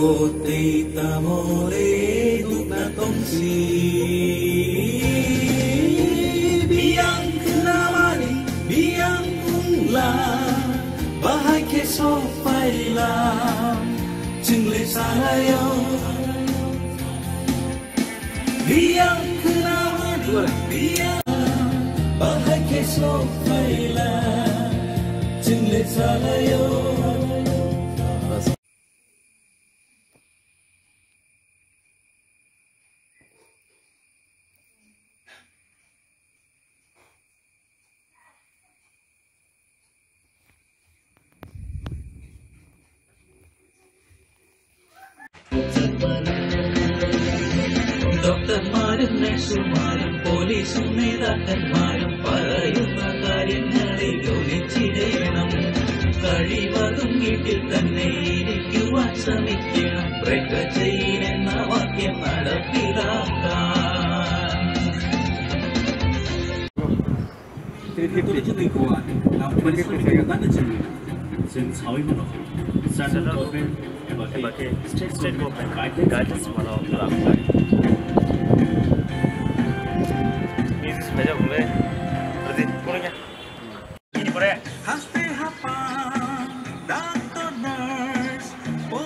Kote tamore duka tongsi Biang kenawani, biang ungla Bahai ke sopaila Jingle salayo Biang kenawani, biang Bahai ke sopaila Jingle salayo Doktermarum, nursumarum, polisum, നേതാക്കന്മാരും പറയുന്ന കാര്യങ്ങളെ ഗൗനിച്ചിടണം. കഴിവതും വീട്ടിൽ തന്നെ ഇരിക്കുവാൻ ശ്രമിക്കണം. ബ്രേക്ക് ദ ചെയിൻ എന്ന വാക്യം നടപ്പിലാക്കാൻ. State government guidance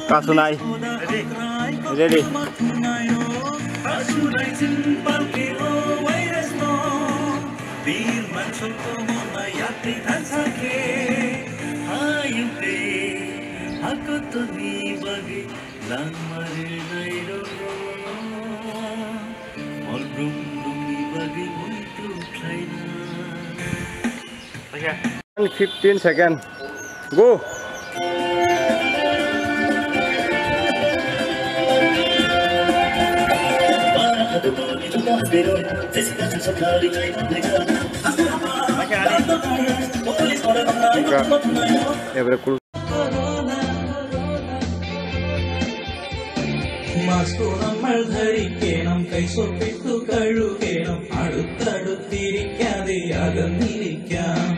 Kasunai. Ready. Aku tu ni bagi lamar nairo, malum ni bagi untuk lain. Okay. 15 seconds. Go. Mask നമ്മൾ ധരിക്കണം, കൈസോപ്പിട്ടു കഴുകണം, അടുത്തടുത്തിരിക്കാതെ അകന്നിരിക്കാം.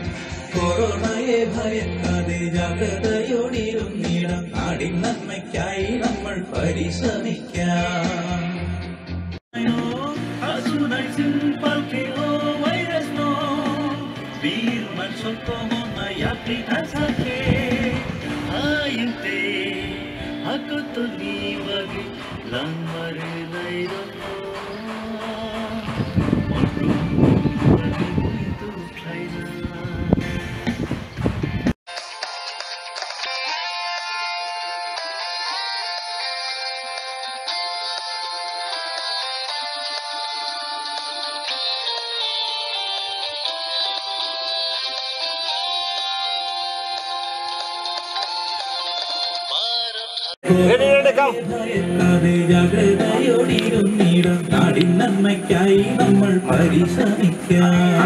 കൊറോണയെ ഭയക്കാതെ ജാഗ്രതയോടിരുന്നിടം. നാടിൻ നന്മയ്ക്കായി നമ്മൾ പരിശ്രമിക്കാം. Aku tu ni bagi lamar nairo, malum bagi untuk lain. Ready, come. ജാഗ്രതയോടിരുന്നിടം. നാടിൻ നന്മയ്ക്കായി നമ്മൾ പരിശ്രമിക്കാം.